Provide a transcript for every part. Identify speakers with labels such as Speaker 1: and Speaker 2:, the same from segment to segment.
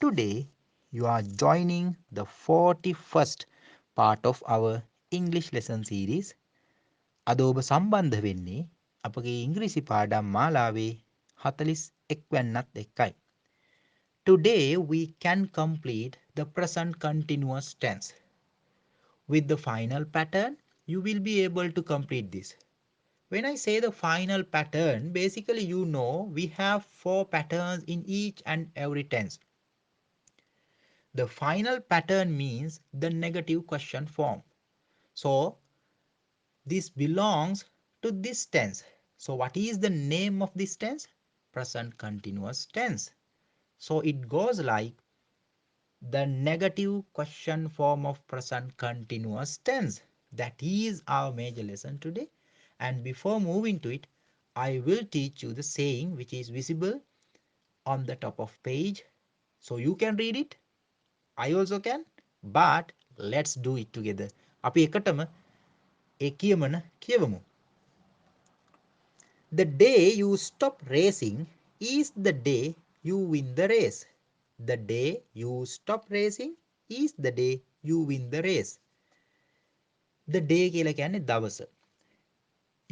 Speaker 1: Today you are joining the 41st part of our English lesson series. අද ඔබ සම්බන්ධ වෙන්නේ අපගේ ඉංග්‍රීසි පාඩම් මාලාවේ 41 වැන්නත් එක්කයි. Today we can complete the present continuous tense. With the final pattern, you will be able to complete this. When I say the final pattern, basically you know we have 4 patterns in each and every tense. The final pattern means the negative question form. So this belongs to this tense. So what is the name of this tense? Present continuous tense. So it goes like the negative question form of present continuous tense. That is our major lesson today. And before moving to it, I will teach you the saying which is visible on the top of page. So you can read it. I also can. But let's do it together. අපි එකටම ඒ කියමන කියවමු. The day you stop racing is the day you win the race. The day you stop racing is the day you win the race. The day කියලා කියන්නේ දවස.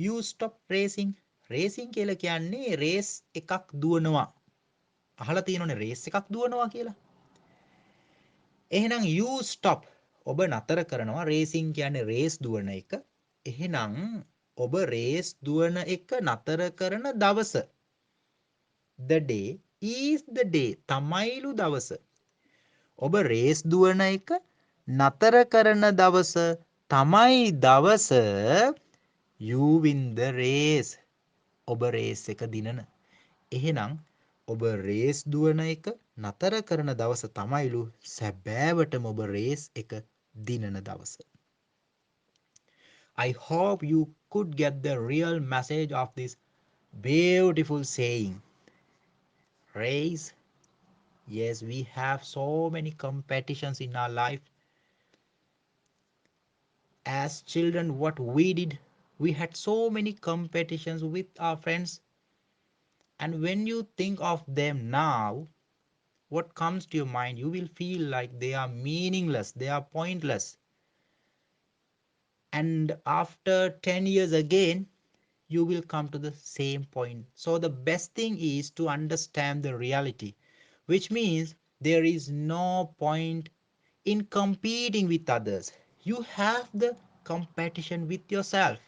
Speaker 1: You stop racing. Racing කියලා කියන්නේ race එකක් දුවනවා. අහලා තියෙනවනේ race එකක් දුවනවා කියලා. එහෙනම් you stop ඔබ නතර කරනවා. racing කියන්නේ race දුවන එක. එහෙනම් ඔබ race දුවන එක නතර කරන දවස. The day is the day. තමයිලු දවස. ඔබ race දුවන එක නතර කරන දවස තමයි දවස. You win the race. ඔබ race එක දිනන. එහෙනම් ඔබ race දුවන එක නතර කරන දවස තමයිලු සැබෑවටම ඔබ race එක දිනන දවස. I hope you could get the real message of this beautiful saying. Race. Yes, we have so many competitions in our life. As children, what we did, we had so many competitions with our friends. And when you think of them now, what comes to your mind? You will feel like they are meaningless, they are pointless. And after 10 years again, you will come to the same point. So the best thing is to understand the reality, which means there is no point in competing with others. You have the competition with yourself.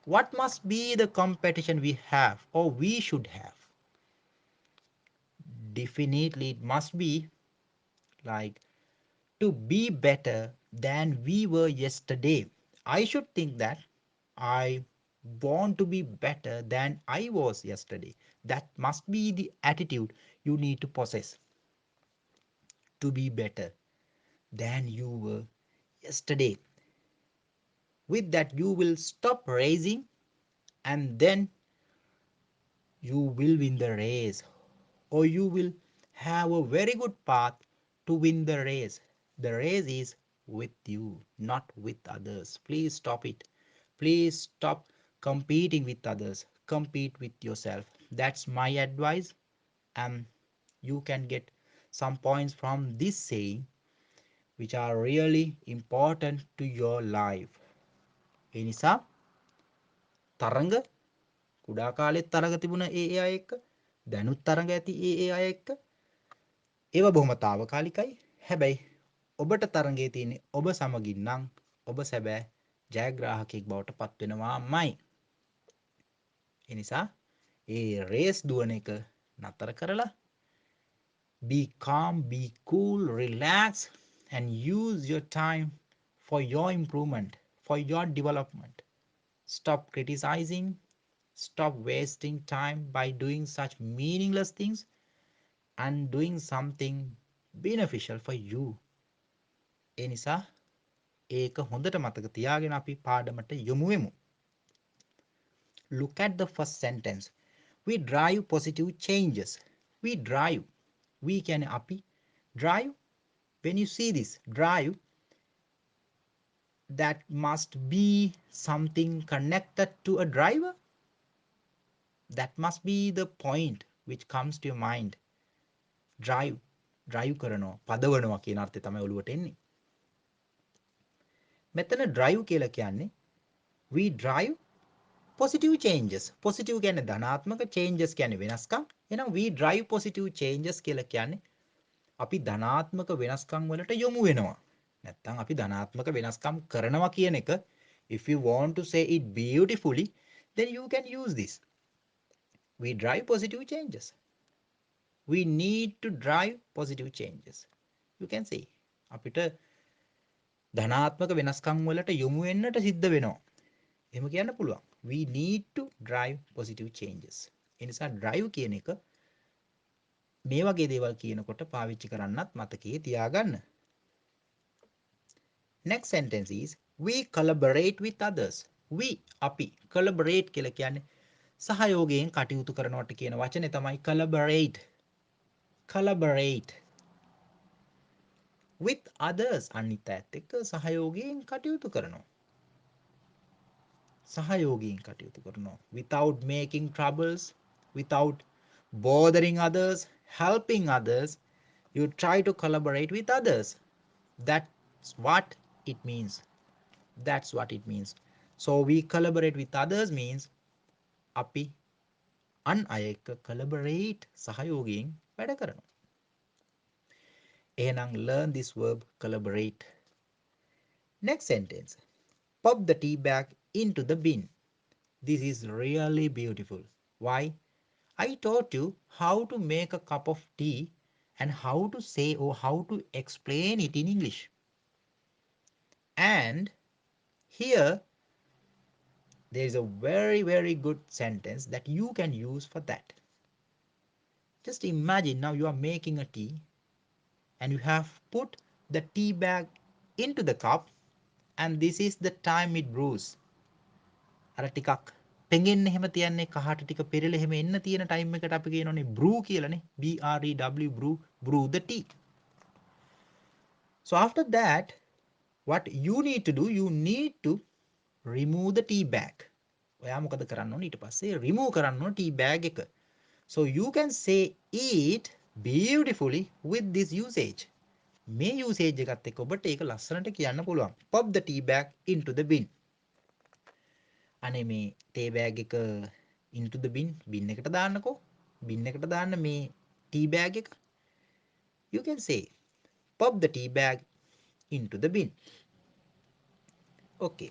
Speaker 1: What must be the competition we have or we should have? Definitely it must be like to be better than we were yesterday. I should think that I want to be better than I was yesterday. That must be the attitude you need to possess. To be better than you were yesterday. With that, you will stop racing and then you will win the race, or you will have a very good path to win the race. The race is with you, not with others. Please stop it. Please stop competing with others. Compete with yourself. That's my advice. And you can get some points from this saying which are really important to your life. ඒ නිසා තරඟ කුඩා කාලෙත් තරඟ තිබුණ ඒ අය එක්ක දැනුත් තරඟ ඇති ඒ අය එක්ක ඒව බොහොම తాවකාලිකයි. හැබැයි ඔබට තරඟේ තියෙන්නේ ඔබ සමගින් නම් ඔබ සැබෑ ජයග්‍රාහකයෙක් බවට පත් වෙනවාමයි. ඒ නිසා ඒ රේස් දුවන එක නතර කරලා be calm, be cool, relax and use your time for your improvement, for your development. Stop criticizing, stop wasting time by doing such meaningless things and doing something beneficial for you. ඒ නිසා ඒක හොඳට මතක තියාගෙන අපි පාඩමට යොමු වෙමු. Look at the first sentence. We drive positive changes. We drive. We can අපි drive. When you see this drive, that must be something connected to a driver. That must be the point which comes to your mind. Drive. drive කරනවා පදවනවා කියන අර්ථය තමයි ඔළුවට එන්නේ. මෙතන drive කියලා කියන්නේ we drive positive changes. positive කියන්නේ ධනාත්මක, changes කියන්නේ වෙනස්කම්. එහෙනම් we drive positive changes කියලා කියන්නේ අපි ධනාත්මක වෙනස්කම් වලට යොමු වෙනවා. නැත්තම් අපි ධනාත්මක වෙනස්කම් කරනවා කියන එක if you want to say it beautifully then you can use this. We drive positive changes. We need to drive positive changes. You can say අපිට ධනාත්මක වෙනස්කම් වලට යොමු වෙන්නට සිද්ධ වෙනවා. එහෙම කියන්න පුළුවන්. We need to drive positive changes. ඒ නිසා drive කියන එක මේ වගේ දේවල් කියනකොට පාවිච්චි කරන්නත් මතකයේ තියාගන්න. Next sentence is we collaborate with others. We අපි collaborate කියලා කියන්නේ සහයෝගයෙන් කටයුතු කරනවට කියන වචනේ තමයි collaborate. Collaborate with others අනිත් අයත් එක්ක සහයෝගයෙන් කටයුතු කරනවා. සහයෝගයෙන් කටයුතු කරනවා. Without making troubles, without bothering others, helping others, you try to collaborate with others. That's what it means. That's what it means. So we collaborate with others means අපි අන් අය එක්ක collaborate සහයෝගයෙන් වැඩ කරනවා. එහෙනම් learn this verb collaborate. Next sentence. Pop the tea bag into the bin. This is really beautiful. Why? I taught you how to make a cup of tea and how to say or how to explain it in English. And here there is a very good sentence that you can use for that. Just imagine now you are making a tea and you have put the tea bag into the cup and this is the time it brews. අර ටිකක් පෙඟෙන්න එහෙම තියන්නේ කහට ටික පෙරළ එහෙම එන්න තියෙන time එකට අපි කියනෝනේ brew කියලානේ. BREW brew the tea. So after that what you need to do, you need to remove the tea bag. ඔයා මොකද කරන්න ඕනේ ඊට පස්සේ remove කරන්න ඕනේ tea bag එක. So you can say it beautifully with this usage. මේ usage එකත් එක්ක ඔබට ඒක ලස්සනට කියන්න පුළුවන්. Pop the tea bag into the bin. අනේ මේ tea bag එක into the bin එකට දාන්නකෝ. bin එකට දාන්න මේ tea bag එක. You can say pop the tea bag into the bin. Okay.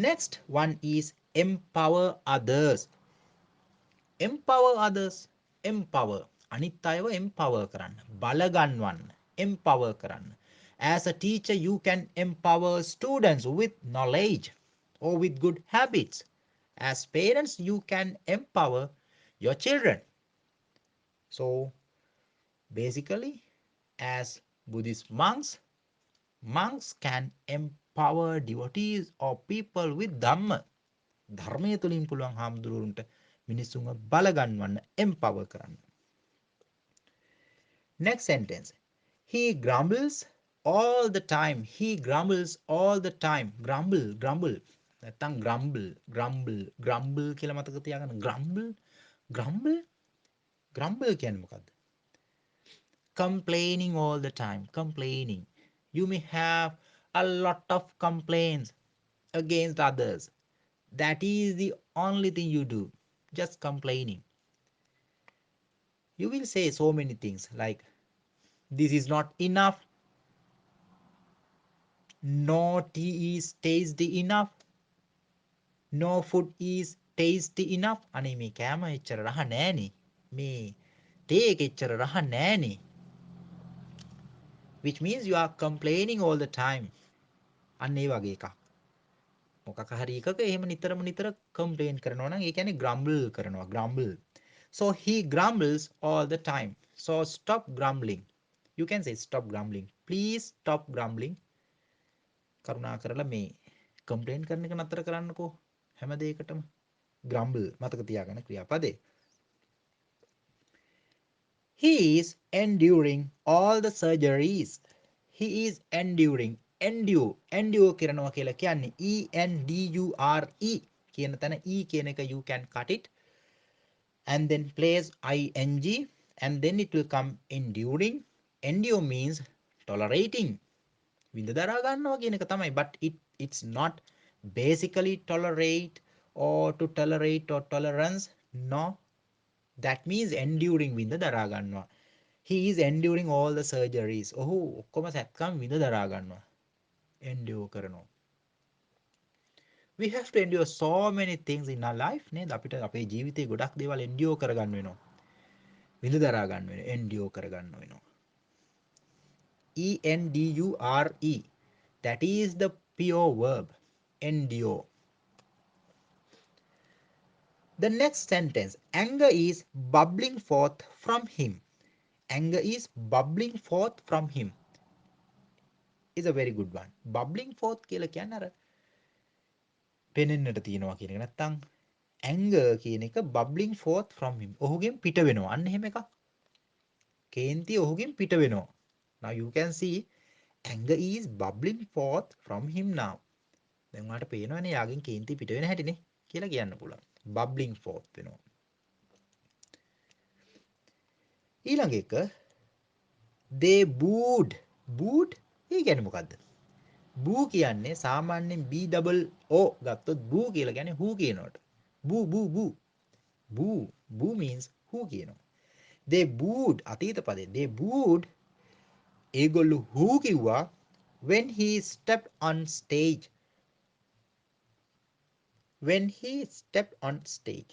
Speaker 1: Next one is empower others. Empower others. Empower. අනිත් අයව empower කරන්න. බලගන්වන්න. Empower කරන්න. As a teacher, you can empower students with knowledge or with good habits. As parents, you can empower your children. So, basically, as Buddhist monks can empower devotees or people with Dhamma. ධර්මය තුලින් පුළුවන් හාමුදුරුවන්ට මිනිස්සුන්ව බලගන්වන්න empower කරන්න. Next sentence. He grumbles all the time. He grumbles all the time. Grumble. නැත්තම් grumble කියලා මතක තියාගන්න. grumble කියන්නේ මොකද්ද? Complaining all the time. Complaining. You may have a lot of complaints against others. That is the only thing you do. Just complaining. You will say so many things like this is not enough. No tea is tasty enough. No food is tasty enough. අනේ මේ කෑම එච්චර රහ නෑනේ. මේ තේ එක එච්චර රහ නෑනේ. Which means you are complaining all the time. අන්න ඒ වගේ එකක්. මොකක් හරි එකක එහෙම නිතර complain කරනවා නම් ඒ කියන්නේ grumble කරනවා. grumble. So he grumbles all the time. So stop grumbling. You can say stop grumbling. Please stop grumbling. කරුණා කරලා මේ complain කරන එක නතර කරන්නකෝ හැම දෙයකටම. grumble මතක තියාගන්න ක්‍රියාපදේ. He is enduring all the surgeries. He is enduring. endure කරනවා කියලා කියන්නේ ENDURE කියන තැන E කියන එක you can cut it and then place ING and then it will come enduring. Endure means tolerating. විඳ දරා ගන්නවා කියන එක තමයි, but it's not basically tolerate or to tolerate or tolerance. No, that means enduring විඳ දරා ගන්නවා. He is enduring all the surgeries. ඔහු ඔක්කොම සැත්කම් විඳ දරා ගන්නවා. endure කරනවා. We have to endure so many things in our life නේද? අපිට අපේ ජීවිතේ ගොඩක් දේවල් endure කරගන්න වෙනවා. විඳ දරා ගන්න වෙනවා. endure කරගන්න වෙනවා. endure. That is the pure verb. Endure. The next sentence. Anger is bubbling forth from him. Anger is bubbling forth from him. Is a very good one. Bubbling forth කියලා කියන්නේ අර පෙනෙන්නට තියනවා කියන එක. නැත්තම් anger කියන එක bubbling forth from him. ඔහුගෙන් පිට වෙනවා. අන්න එහෙම එකක්. කේන්ති ඔහුගෙන් පිට වෙනවා. Now you can see anger is bubbling forth from him now. දැන් ඔයාලට පේනවනේ යාගෙන් කේන්ති පිට වෙන හැටිනේ කියලා කියන්න පුළුවන්. bubbling forth වෙනවා. ඊළඟ එක they booed. booed ඒ කියන්නේ මොකද්ද? boo කියන්නේ සාමාන්‍යයෙන් B double O ගත්තොත් boo කියලා කියන්නේ who කියනවට. boo boo boo. boo boo means who කියනවා. they booed අතීත පදේ. they booed ඒගොල්ලෝ who කිව්වා when he stepped on stage. when he stepped on stage.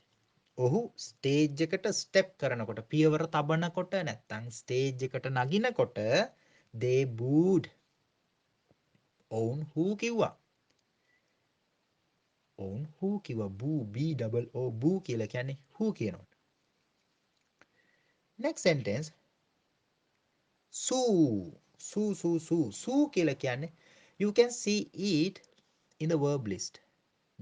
Speaker 1: ඔහු ස්ටේජ් එකට ස්ටෙප් කරනකොට පියවර තබනකොට නැත්තම් ස්ටේජ් එකට නගිනකොට they booed. ඔවුන් who කිව්වා. ඔවුන් who කිව්වා. boo B double O boo කියලා කියන්නේ who කියනකොට. next sentence sue. sue කියලා කියන්නේ you can see it in the verb list.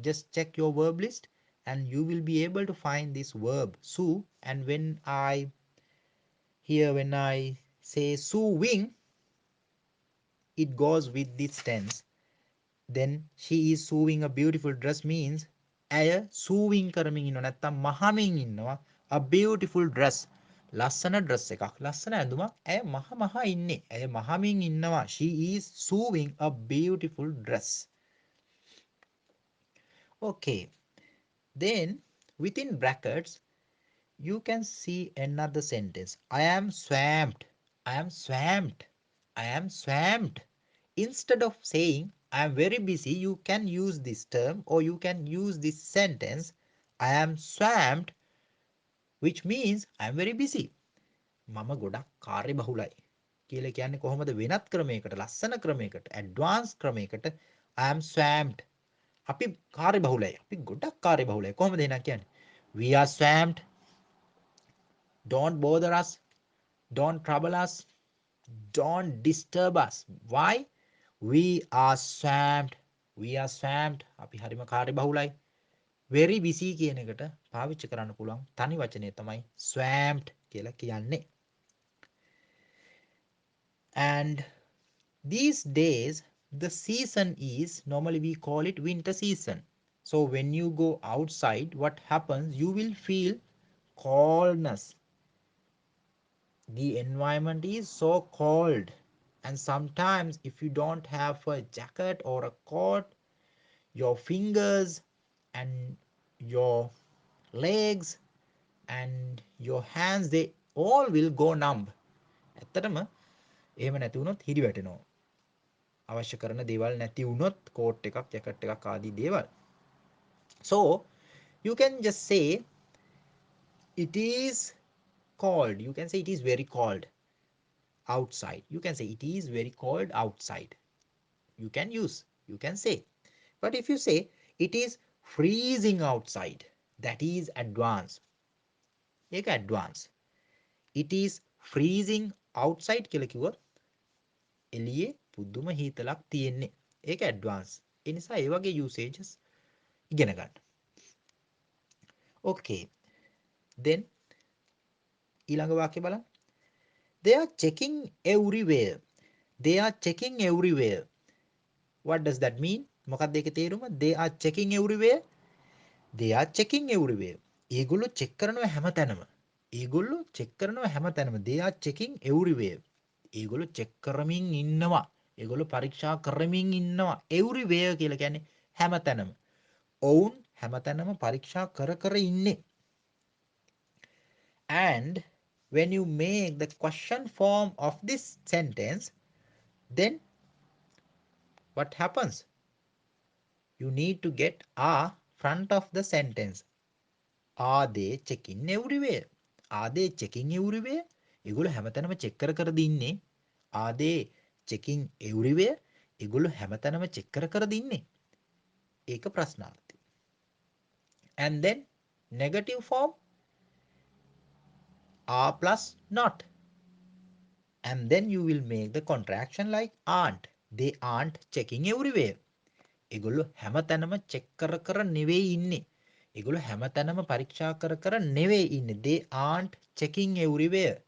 Speaker 1: Just check your verb list and you will be able to find this verb sue, and when I say suing, it goes with this tense. Then she is sewing a beautiful dress means ඇය sewing කරමින් ඉන්නවා නැත්තම් මහමින් ඉන්නවා a beautiful dress. ලස්සන dress එකක්, ලස්සන ඇඳුමක් ඇය මහ ඉන්නේ. ඇය මහමින් ඉන්නවා. She is sewing a beautiful dress. Okay. Then within brackets you can see another sentence. I am swamped. I am swamped. I am swamped. Instead of saying I am very busy, you can use this term or you can use this sentence. I am swamped, which means I am very busy. මම ගොඩක් කාර්ය බහුලයි කියලා කියන්නේ කොහොමද? වෙනත් ක්‍රමයකට, ලස්සන ක්‍රමයකට, ඇඩ්වාන්ස් ක්‍රමයකට I am swamped. අපි කාර්ය බහුලයි. අපි ගොඩක් කාර්ය බහුලයි. කොහොමද එහෙනම් කියන්නේ? We are swamped. Don't bother us. Don't trouble us. Don't disturb us. Why? We are swamped. We are swamped. අපි හරිම කාර්ය බහුලයි. Very busy කියන එකට පාවිච්චි කරන්න පුළුවන් තනි වචනය තමයි swamped කියලා කියන්නේ. And these days the season is, normally we call it winter season. So when you go outside, what happens? You will feel coldness. The environment is so cold, and sometimes if you don't have a jacket or a coat, your fingers and your legs and your hands, they all will go numb. ඇත්තටම එහෙම නැති වුණොත් හිරි වැටෙනවා. අවශ්‍ය කරන දේවල් නැති වුණොත් කෝට් එකක්, ජැකට් එකක් ආදී දේවල්. So you can just say it is cold. You can say it is very cold outside. You can say it is very cold outside. You can say. But if you say it is freezing outside, that is advance. ඒක advance. It is freezing outside කියලා කිව්වොත් එළියේ පුදුම හීතලක් තියෙන්නේ. ඒක advance. ඒ නිසා ඒ වගේ usages ඉගෙන ගන්න. Okay. Then ඊළඟ වාක්‍ය බලන්න. They are checking everywhere. They are checking everywhere. What does that mean? මොකක්ද ඒකේ තේරුම? They are checking everywhere. They are checking everywhere. ඒගොල්ලෝ check කරනවා හැමතැනම. ඒගොල්ලෝ චෙක් කරනවා හැමතැනම. they are checking everywhere. ඒගොල්ලෝ චෙක් කරමින් ඉන්නවා. ඒගොල්ලෝ පරීක්ෂා කරමින් ඉන්නවා. everywhere කියලා කියන්නේ හැමතැනම. ඔවුන් හැමතැනම පරීක්ෂා කර කර ඉන්නේ. And when you make the question form of this sentence, then what happens? You need to get are front of the sentence. Are they checking everywhere? Are they checking everywhere? ඒගොල්ලෝ හැමතැනම චෙක් කර කර දින්නේ. Are they checking everywhere? ඒගොල්ලෝ හැමතැනම check කර කර දින්නේ. ඒක ප්‍රශ්නාර්ථය. And then negative form are plus not. And then you will make the contraction like aren't. They aren't checking everywhere. ඒගොල්ලෝ හැමතැනම චෙක් කර කර නෙවෙයි ඉන්නේ. ඒගොල්ලෝ හැමතැනම පරීක්ෂා කර කර නෙවෙයි ඉන්නේ. They aren't checking everywhere.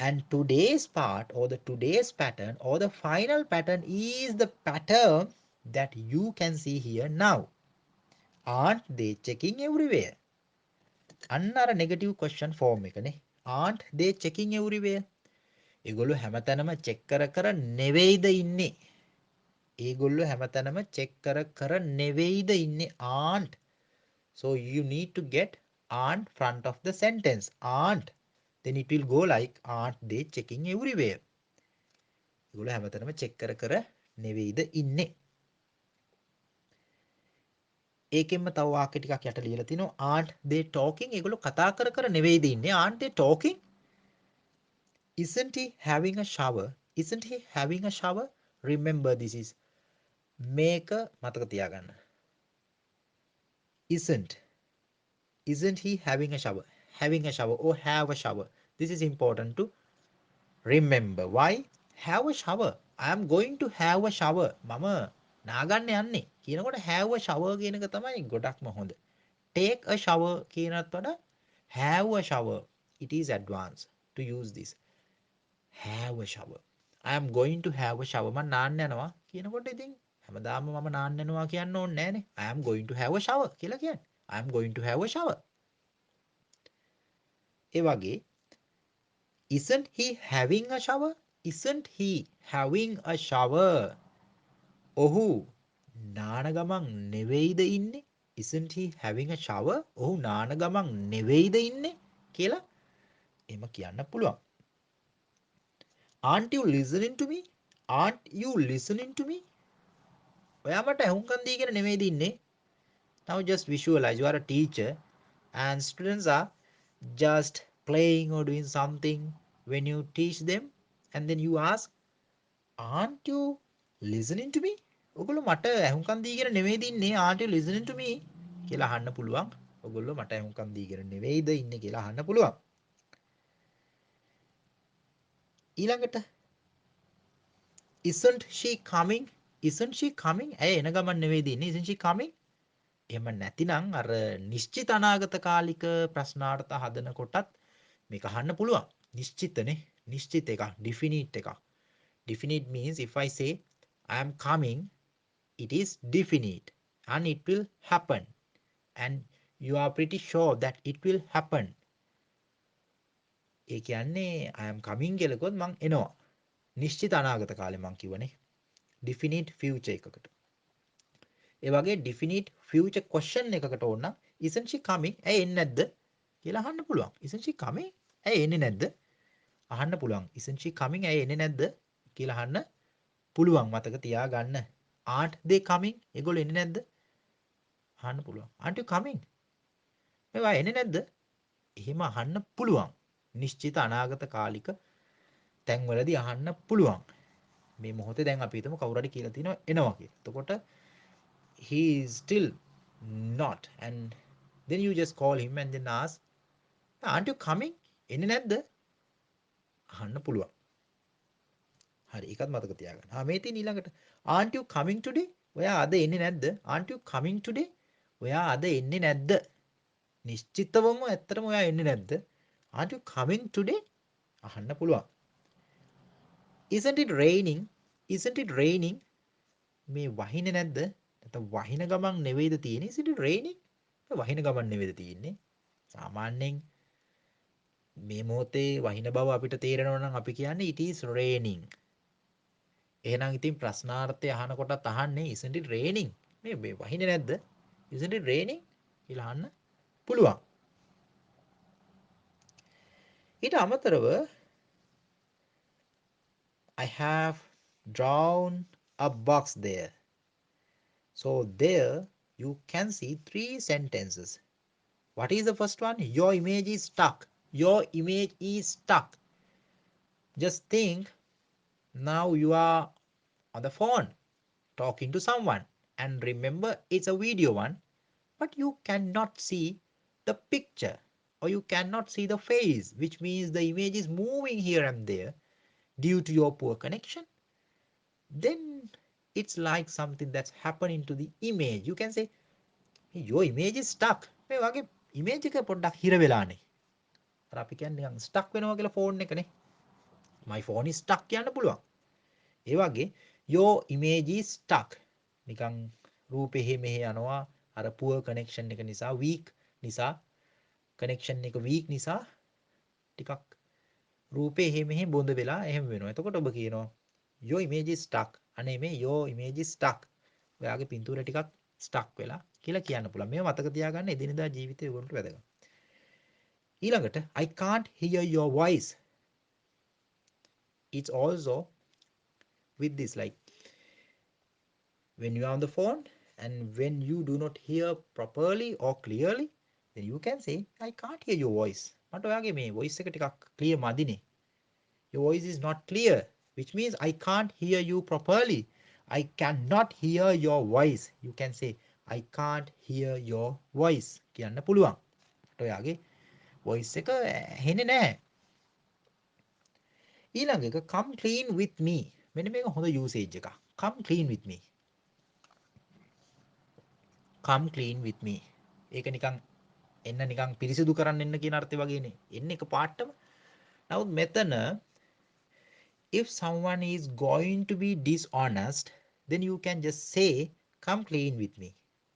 Speaker 1: And today's part or the today's pattern or the final pattern is the pattern that you can see here now. Aren't they checking everywhere? Another negative question form එකනේ. Aren't they checking everywhere? ඒගොල්ලෝ හැමතැනම check කර කර නෙවෙයිද ඉන්නේ. ඒගොල්ලෝ හැමතැනම check කර කර නෙවෙයිද ඉන්නේ. Aren't. So you need to get aren't front of the sentence. Aren't. Then it will go like aren't they checking everywhere? ඒගොල්ලෝ හැමතැනම චෙක් කර කර නෙවෙයිද ඉන්නේ. ඒකෙන්ම තව වාක්‍ය ටිකක් යට ලියලා තිනවා. Aren't they talking? ඒගොල්ලෝ කතා කර කර නෙවෙයිද ඉන්නේ. Aren't they talking? Isn't he having a shower? Isn't he having a shower? Remember this is මේක මතක තියාගන්න. Isn't he having a shower? Having a shower or have a shower. This is important to remember. Why? Have a shower. I am going to have a shower. මම නාගන්න යන්නේ කියනකොට have a shower කියන එක තමයි ගොඩක්ම හොඳ. Take a shower කියනත් වඩා have a shower. It is advanced to use this. Have a shower. I am going to have a shower. මම නාන්න යනවා කියනකොට ඉතින් හැමදාම මම නාන්න යනවා කියන්න ඕනේ නෑනේ. I am going to have a shower කියලා කියන්නේ. I am going to have a shower. ඒ වගේ isn't he having a shower? Isn't he having a shower? ඔහු නාන ගමන් නෙවෙයිද ඉන්නේ? Isn't he having a shower? ඔහු නාන ගමන් නෙවෙයිද ඉන්නේ කියලා එහෙම කියන්න පුළුවන්. Aren't you listening to me? Aren't you listening to me? ඔයා මට ඇහුම්කන් දීගෙන නෙවෙයිද ඉන්නේ? Now just visualize you are a teacher and students are just playing or doing something when you teach them and then you ask, aren't you listening to me? ඔගොල්ලෝ මට ඇහුම්කන් දීගෙන නෙවෙයිද ඉන්නේ? Aren't you listening to me? කියලා අහන්න පුළුවන්. ඔගොල්ලෝ මට ඇහුම්කන් දීගෙන නෙවෙයිද ඉන්නේ කියලා අහන්න පුළුවන්. ඊළඟට isn't she coming? Isn't she coming? ඇය එන ගමන් නෙවෙයිද ඉන්නේ? Isn't she coming? එහෙම නැතිනම් අර නිශ්චිත අනාගත කාලික ප්‍රශ්නාර්ථ හදනකොටත් මේක අහන්න පුළුවන්. නිශ්චිතනේ. නිශ්චිත එකක්. definite එකක්. Definite means if I say I am coming, it is definite and it will happen and you are pretty sure that it will happen. ඒ කියන්නේ I am coming කියලා කිව්වොත් මං එනවා. නිශ්චිත අනාගත කාලේ මං කිව්වනේ. Definite future එකකට. ඒ වගේ definite future question එකකට ඕන නම් isn't she coming? ඇයි එන්නේ නැද්ද? කියලා අහන්න පුළුවන්. Isn't she coming? ඇයි එන්නේ නැද්ද? අහන්න පුළුවන්. Isn't she coming? ඇයි එන්නේ නැද්ද? කියලා අහන්න පුළුවන්. මතක තියාගන්න. Aren't they coming? ඒගොල්ලෝ එන්නේ නැද්ද? අහන්න පුළුවන්. Aren't you coming? මේවා එන්නේ නැද්ද? එහෙම අහන්න පුළුවන්. නිශ්චිත අනාගත කාලික තැන්වලදී අහන්න පුළුවන්. මේ මොහොතේ දැන් අපි හිතමු කවුරු හරි කියලා තිනවා එනවා කියලා. එතකොට he is still not and then you just call him and then ask, aren't you coming? එන්නේ නැද්ද? අහන්න පුළුවන්. හරි ඒකත් මතක තියාගන්න. මේ තියෙන ඊළඟට aren't you coming today? ඔයා අද එන්නේ නැද්ද? aren't you coming today? ඔයා අද එන්නේ නැද්ද? නිශ්චිතවම ඇත්තටම ඔයා එන්නේ නැද්ද? aren't you coming today? අහන්න පුළුවන්. isn't it raining? isn't it raining? මේ වහින්නේ නැද්ද? නැත්නම් වහින ගමන් නෙවෙයිද තියෙන්නේ? isn't it raining? වහින ගමන් නෙවෙයිද තියෙන්නේ? සාමාන්‍යයෙන් මේ මොහොතේ වහින බව අපිට තේරෙනවා නම් අපි කියන්නේ it is raining. එහෙනම් ඉතින් ප්‍රශ්නාර්ථය අහනකොටත් අහන්නේ isn't it raining? මේ වහිනේ නැද්ද? isn't it raining? කියලා අහන්න පුළුවන්. ඊට අමතරව I have drawn a box there. So there you can see 3 sentences. What is the first one? Your image is stuck. Your image is stuck. Just think, now you are on the phone talking to someone, and remember it's a video one, but you cannot see the picture, or you cannot see the face, which means the image is moving here and there due to your poor connection. Then it's like something that's happening to the image. You can say your image is stuck. මේ වගේ image එක පොඩ්ඩක් හිර වෙලානේ. අර අපි කියන්නේ නිකන් stuck වෙනවා කියලා phone එකනේ. My phone is stuck කියන්න පුළුවන්. ඒ වගේ your image is stuck. නිකන් රූපේ එහෙ මෙහෙ යනවා. අර poor connection එක නිසා, weak නිසා, connection එක weak නිසා ටිකක් රූපේ එහෙ මෙහෙ බොඳ වෙලා එහෙම වෙනවා. එතකොට ඔබ කියනවා your image is stuck. අනේ මේ your image is stuck. ඔයාගේ පින්තූර ටිකක් stuck වෙලා කියලා කියන්න පුළුවන්. මේව මතක තියාගන්න එදිනෙදා ජීවිතේ ඔයගොල්ලන්ට වැදගත්. ඊළඟට I can't hear your voice. It's also with this, like when you are on the phone and when you do not hear properly or clearly, then you can say I can't hear your voice. මට ඔයාගේ මේ voice එක ටිකක් clear මදිනේ. Your voice is not clear, which means I can't hear you properly. I cannot hear your voice. You can say I can't hear your voice කියන්න පුළුවන්. මට ඔයාගේ voice එක ඇහෙන්නේ නැහැ. ඊළඟ එක come clean with me. මෙන්න මේක හොඳ usage එකක්. Come clean with me. Come clean with me. ඒක නිකන් එන්න නිකන් පිරිසිදු කරන්න එන්න කියන අර්ථය වගේනේ. එන්න එක පාටම. නමුත් මෙතන if someone is going to be dishonest, then you can just say come clean with me.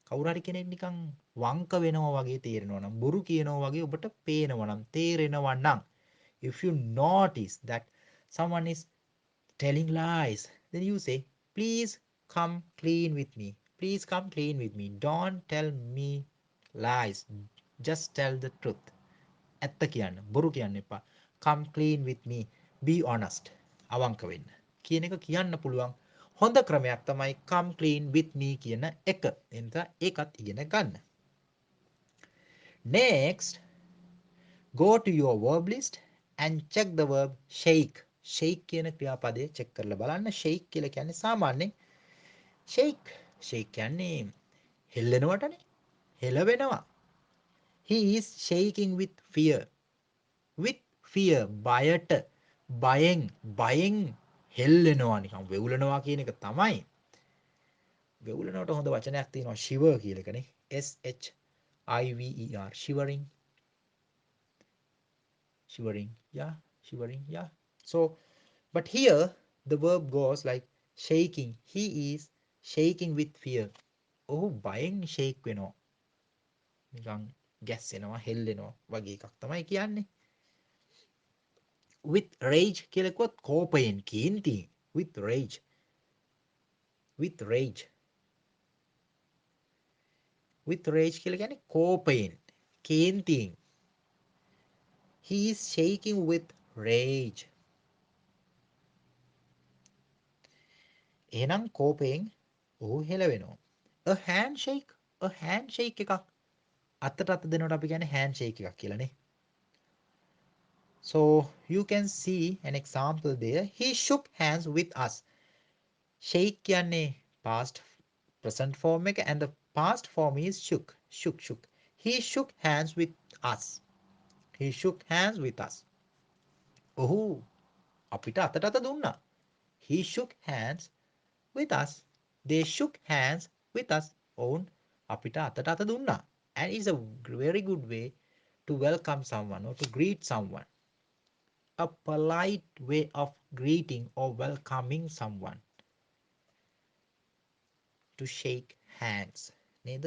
Speaker 1: කවුරු හරි කෙනෙක් නිකන් වංක වෙනවා වගේ තේරෙනවා නම්, බොරු කියනවා වගේ ඔබට පේනවා නම්, තේරෙනවා නම්, if you notice that someone is telling lies, then you say please come clean with me. Please come clean with me. Don't tell me lies. Just tell the truth. ඇත්ත කියන්න, බොරු කියන්න එපා. Come clean with me. Be honest. අවංක වෙන්න. කියන එක කියන්න පුළුවන් හොඳ ක්‍රමයක් තමයි come clean with me කියන එක. එනිසා ඒකත් ඉගෙන ගන්න. Next, go to your verb list and check the verb shake. Shake කියන ක්‍රියාපදය check කරලා බලන්න. Shake කියලා කියන්නේ සාමාන්‍යයෙන් shake. Shake කියන්නේ හෙල්ලෙනවටනේ. හෙලවෙනවා. He is shaking with fear. With fear. බයට. බයෙන් හෙල්ලෙනවා නිකන් වෙවුලනවා කියන එක තමයි. වෙවුලනවට හොඳ වචනයක් තියෙනවා shiver කියලා එකනේ. SHIVER. Shivering. Shivering. Yeah. Shivering. Yeah. So, but here the verb goes like shaking. He is shaking with fear. ඔහු බයෙන් shake වෙනවා. නිකන් ගැස්සෙනවා, හෙල්ලෙනවා වගේ එකක් තමයි කියන්නේ. With rage කියලා කිව්වොත් කෝපයෙන්, කේන්තියෙන්. With rage. With rage. With rage කියලා කියන්නේ කෝපයෙන්, කේන්තියෙන්. He is shaking with rage. එහෙනම් කෝපයෙන් ඔහු හෙලවෙනවා. A handshake. A handshake එකක්. අතට අත දෙනකොට අපි කියන්නේ handshake එකක් කියලානේ. So you can see an example there. He shook hands with us. Shake කියන්නේ past present form එක, and the past form is shook. Shook. He shook hands with us. He shook hands with us. ඔහු අපිට අතට අත දුන්නා. He shook hands with us. They shook hands with us. ඔවුන් අපිට අතට අත දුන්නා. And it's a very good way to welcome someone or to greet someone. A polite way of greeting or welcoming someone. To shake hands. නේද?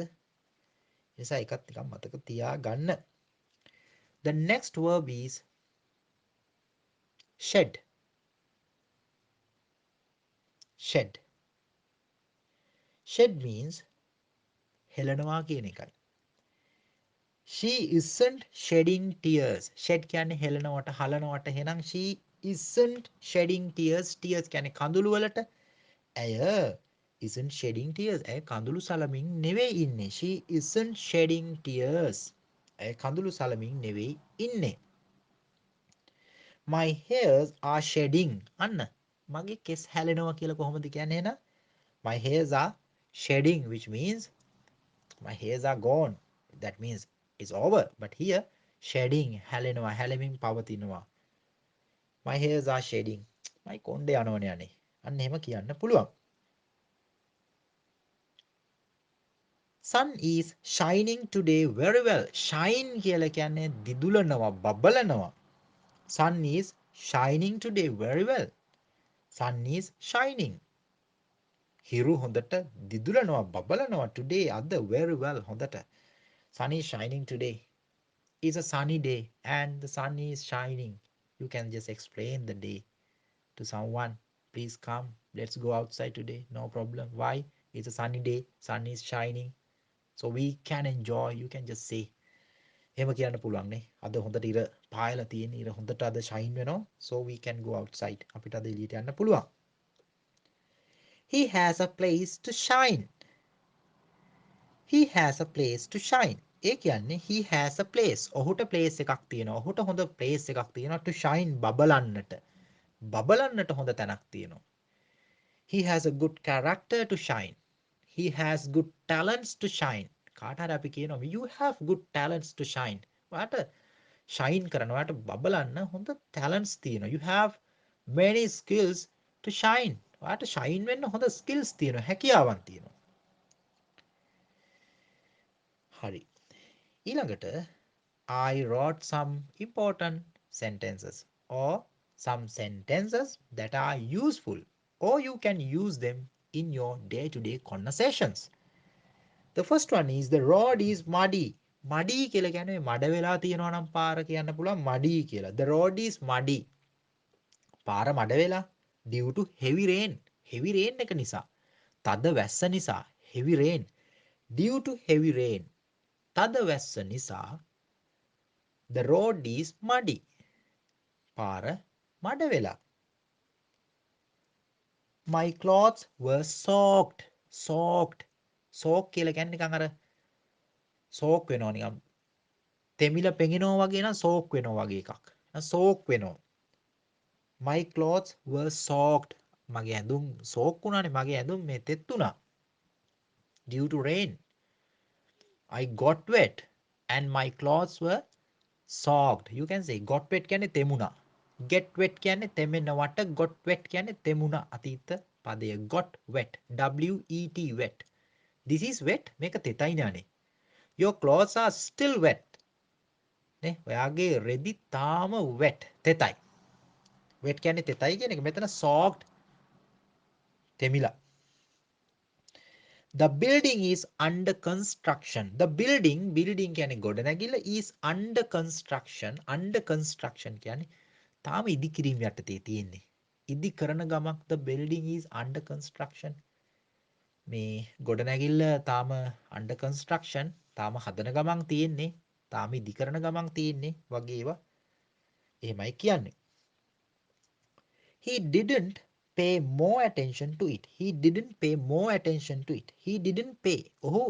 Speaker 1: නිසා එකත් නිකන් මතක තියාගන්න. The next verb is shed. Shed. Shed means හෙලනවා කියන එකයි. She isn't shedding tears. Shed කියන්නේ හෙලනවට හලනවට. එහෙනම් she isn't shedding tears. Tears කියන්නේ කඳුළු වලට. ඇය isn't shedding tears. ඇය කඳුළු සලමින් නෙවෙයි ඉන්නේ. She isn't shedding tears. ඇය කඳුළු සලමින් නෙවෙයි ඉන්නේ. My hairs are shedding. අන්න මගේ කෙස් හැලෙනවා කියලා කොහොමද කියන්නේ එහෙනම්? My hairs are shedding, which means my hairs are gone. That means it's over. But here shedding හැලෙනවා හැලෙමින් පවතිනවා. My hairs are shedding. my කොණ්ඩේ යනවනේ අනේ. අන්න එහෙම කියන්න පුළුවන්. Sun is shining today very well. Shine කියලා කියන්නේ දිදුලනවා බබලනවා. Sun is shining today very well. Sun is shining. හිරු හොඳට දිදුලනවා බබලනවා today අද very well හොඳට. Sun is shining today. It's a sunny day and the sun is shining. You can just explain the day to someone. Please come. Let's go outside today. No problem. Why? It's a sunny day. Sun is shining. So we can enjoy. You can just say. එහෙම කියන්න පුළුවන් නේ. අද හොඳට ඉර පායලා තියෙන ඉර හොඳට අද ෂයින් වෙනවා. So we can go outside. අපිට අද එළියට යන්න පුළුවන්. He has a place to shine. He has a place to shine. ඒ කියන්නේ he has a place. ඔහුට place එකක් තියෙනවා. ඔහුට හොඳ place එකක් තියෙනවා to shine බබලන්නට. බබලන්නට හොඳ තැනක් තියෙනවා. He has a good character to shine. He has good talents to shine. කාට හරි අපි කියනවා you have good talents to shine. ඔයාට shine කරන්න ඔයාට බබලන්න හොඳ talents තියෙනවා. You have many skills to shine. ඔයාට shine වෙන්න හොඳ skills තියෙනවා. හැකියාවන් තියෙනවා. හරි. ඊළඟට I wrote some important sentences or some sentences that are useful or you can use them in your day-to-day conversations. The first one is the road is muddy. Muddy කියලා කියන්නේ මඩ වෙලා තියෙනවා නම් පාර කියන්න පුළුවන් muddy කියලා. The road is muddy. පාර මඩ වෙලා due to heavy rain. Heavy rain එක නිසා. තද වැස්ස නිසා. Heavy rain. Due to heavy rain. තද වැස්ස නිසා the road is muddy. පාර මඩ වෙලා. My clothes were soaked. Soaked. Soak කියලා කියන්නේ නිකන් අර soak වෙනවා නිකන් තෙමිල පෙඟෙනවා වගේ නම් soak වෙනවා වගේ එකක්. soak වෙනවා. My clothes were soaked. මගේ ඇඳුම් soak වුණානේ මගේ ඇඳුම් මේ තෙත් වුණා. Due to rain. I got wet and my clothes were soaked. You can say got wet කියන්නේ තෙමුණා. Get wet කියන්නේ තෙමෙනවට got wet කියන්නේ තෙමුණා අතීත පදය got wet WET wet. This is wet මේක තෙතයිනේ අනේ. Your clothes are still wet. නේ ඔයාගේ රෙදි තාම wet තෙතයි. wet කියන්නේ තෙතයි කියන එක මෙතන soaked තෙමිලා. The building is under construction. The building කියන්නේ ගොඩනැගිල්ල is under construction. Under construction කියන්නේ තාම ඉදිකිරීම යටතේ තියෙන්නේ. ඉදි කරන ගමක් the building is under construction. මේ ගොඩනැගිල්ල තාම under construction. තාම හදන ගමන් තියෙන්නේ. තාම ඉදි කරන ගමන් තියෙන්නේ වගේ ඒවා. එහෙමයි කියන්නේ. He didn't pay more attention to it. He didn't pay more attention to it. He didn't pay. ඔහු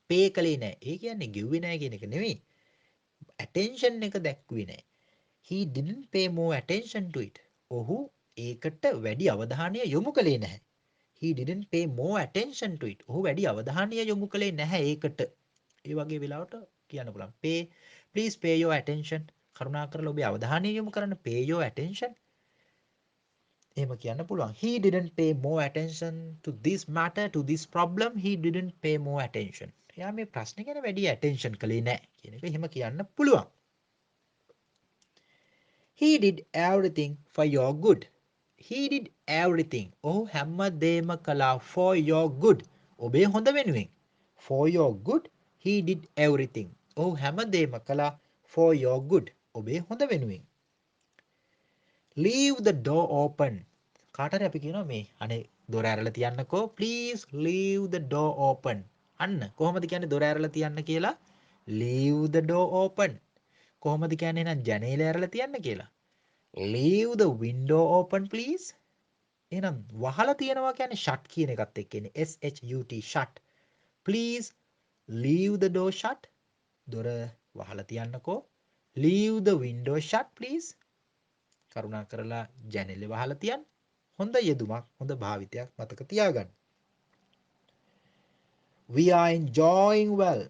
Speaker 1: pay කළේ නැහැ. ඒ කියන්නේ ගෙව්වේ නැහැ කියන එක නෙවෙයි. attention එක දැක්ුවේ නැහැ. He didn't pay more attention to it. ඔහු ඒකට වැඩි අවධානය යොමු කළේ නැහැ. He didn't pay more attention to it. ඔහු වැඩි අවධානය යොමු කළේ නැහැ ඒකට. ඒ වගේ වෙලාවට කියන්න පුළුවන්. Pay, please pay your attention. කරුණාකරලා ඔබේ අවධානය යොමු කරන්න. Pay your attention. එහෙම කියන්න පුළුවන්. He didn't pay more attention to this matter, to this problem. He didn't pay more attention. එයා මේ ප්‍රශ්නේ ගැන වැඩි attention කළේ නැහැ කියන එක එහෙම කියන්න පුළුවන්. He did everything for your good. He did everything. ඔහු හැමදේම කළා for your good. ඔබේ හොඳ වෙනුවෙන්. For your good, he did everything. ඔහු හැමදේම කළා for your good. ඔබේ හොඳ වෙනුවෙන්. Leave the door open. කාට හරි අපි කියනවා මේ අනේ දොර ඇරලා තියන්නකෝ. Please leave the door open. අන්න කොහොමද කියන්නේ දොර ඇරලා තියන්න කියලා? Leave the door open. කොහොමද කියන්නේ එහෙනම් ජනේලය ඇරලා තියන්න කියලා? Leave the window open please. එහෙනම් වහලා තියනවා කියන්නේ shut කියන එකත් එක්ක එන්නේ. SHUT shut. Please leave the door shut. දොර වහලා තියන්නකෝ. Leave the window shut please. කරුණා කරලා ජනෙලෙ වහලා තියන්න. හොඳ යෙදුමක්, හොඳ භාවිතයක් මතක තියාගන්න. We are enjoying well.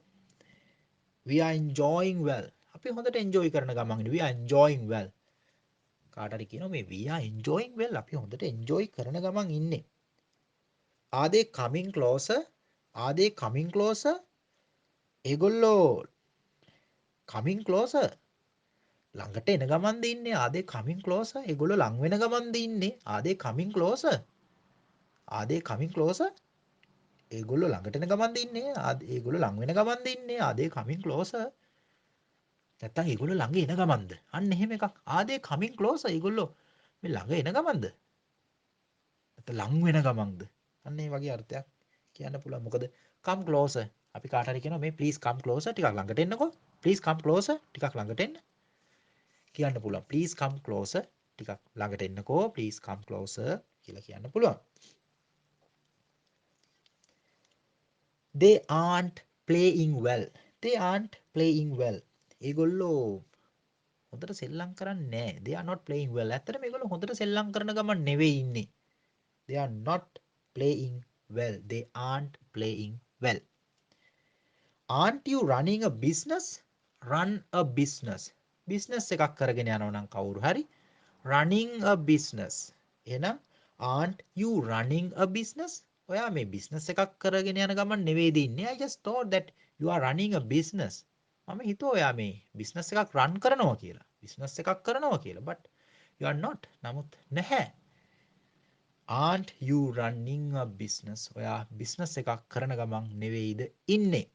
Speaker 1: We are enjoying well. අපි හොඳට enjoy කරන ගමන් we are enjoying well. කාට හරි කියනවා මේ we are enjoying well. අපි හොඳට enjoy කරන ගමන් ඉන්නේ. Are they coming closer? Are they coming closer? ඒගොල්ලෝ coming closer. ළඟට එන ගමන්ද ඉන්නේ. Are they coming closer? ඒගොල්ලෝ ලං වෙන ගමන්ද ඉන්නේ. Are they coming closer? Are they coming closer? ඒගොල්ලෝ ළඟට එන ගමන්ද ඉන්නේ. ඒගොල්ලෝ ලං වෙන ගමන්ද ඉන්නේ. Are they coming closer? නැත්තම් ඒගොල්ලෝ ළඟ එන ගමන්ද? අන්න එහෙම එකක්. Are they coming closer? ඒගොල්ලෝ මේ ළඟ එන ගමන්ද? නැත්නම් ලං වෙන ගමන්ද? අන්න ඒ වගේ අර්ථයක් කියන්න පුළුවන්. මොකද come closer. අපි කාට හරි කියනවා මේ please come closer ටිකක් ළඟට එන්නකෝ. Please come closer ටිකක් ළඟට එන්න. කියන්න පුළුවන්. Please come closer ටිකක් ළඟට එන්නකෝ. Please come closer කියලා කියන්න පුළුවන්. They aren't playing well. They aren't playing well. ඒගොල්ලෝ හොඳට සෙල්ලම් කරන්නේ නැහැ. They are not playing well. ඇත්තට මේගොල්ලෝ හොඳට සෙල්ලම් කරන ගමන් නෙවෙයි ඉන්නේ. They are not playing well. They aren't playing well. Aren't you running a business? Run a business. Business එකක් කරගෙන යනවා නම් කවුරු හරි running a business. එහෙනම් aren't you running a business? ඔයා මේ business එකක් කරගෙන යන ගමන් නෙවෙයිද ඉන්නේ. I just thought that you are running a business. මම හිතුවා ඔයා මේ business එකක් run කරනවා කියලා. business එකක් කරනවා කියලා. But you are not. නමුත් නැහැ. Aren't you running a business? ඔයා business එකක් කරන ගමන් නෙවෙයිද ඉන්නේ.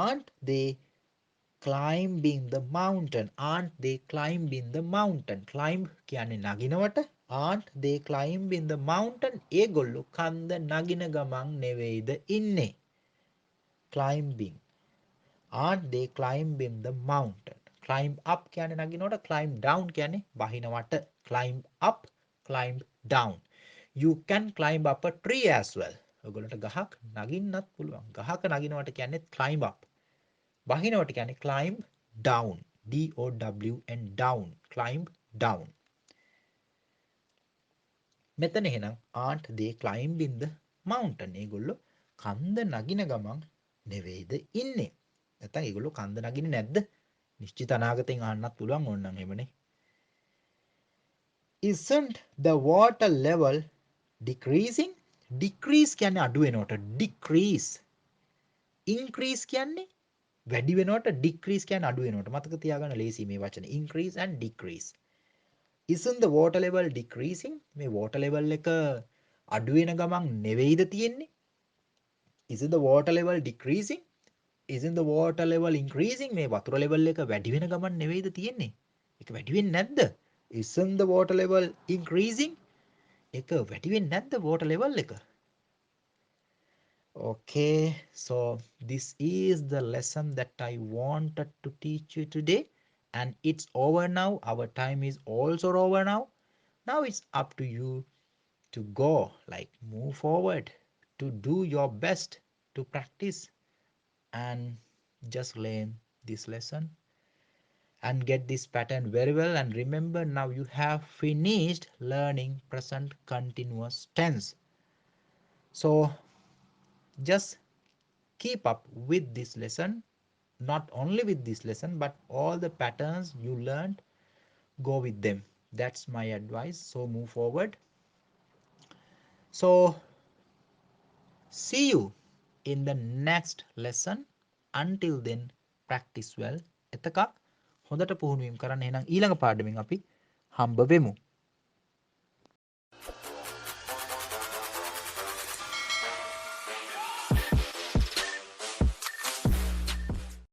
Speaker 1: Aren't they climbing the mountain? Aren't they climbing the mountain? Climb කියන්නේ නගිනවට. Aren't they climbing the mountain? ඒගොල්ලෝ කන්ද නගින ගමන් නෙවෙයිද ඉන්නේ. Climbing. Aren't they climbing the mountain? Climb up කියන්නේ නගිනවට. Climb down කියන්නේ බහිනවට. Climb up, climb down. You can climb up a tree as well. ඔයගොල්ලන්ට ගහක් නගින්නත් පුළුවන්. ගහක නගිනවට කියන්නේ climb up. බහිනවට කියන්නේ climb down. DOWN down. Climb down. මෙතන එහෙනම් aren't they climbing the mountain? ඒගොල්ලෝ කන්ද නගින ගමන් නෙවෙයිද ඉන්නේ. නැත්නම් ඒගොල්ලෝ කන්ද නගින්නේ නැද්ද? නිශ්චිත අනාගතෙන් අහන්නත් පුළුවන් ඕනනම් එහෙමනේ. Isn't the water level decreasing? Decrease කියන්නේ අඩු වෙනවට. Decrease. Increase කියන්නේ වැඩි වෙනවට. Decrease කියන්නේ අඩු වෙනවට. මතක තියාගන්න ලේසි මේ වචන. Increase and decrease. Isn't the water level decreasing? මේ water level එක අඩු වෙන ගමන් නෙවෙයිද තියෙන්නේ? Isn't the water level decreasing? Isn't the water level increasing? මේ වතුර level එක වැඩි වෙන ගමන් නෙවෙයිද තියෙන්නේ? ඒක වැඩි වෙන්නේ නැද්ද? Isn't the water level increasing? ඒක වැඩි වෙන්නේ නැද්ද water level එක? Okay, so this is the lesson that I wanted to teach you today, and it's over now. Our time is also over now. Now it's up to you to go, like move forward, to do your best to practice and just learn this lesson and get this pattern very well. And remember, now you have finished learning present continuous tense. So just keep up with this lesson, not only with this lesson, but all the patterns you learned, go with them. That's my advice. So move forward. So see you in the next lesson. Until then, practice well. එතකක් හොඳට පුහුණුවීම් කරන්න. එහෙනම් ඊළඟ පාඩමෙන් අපි හම්බ වෙමු.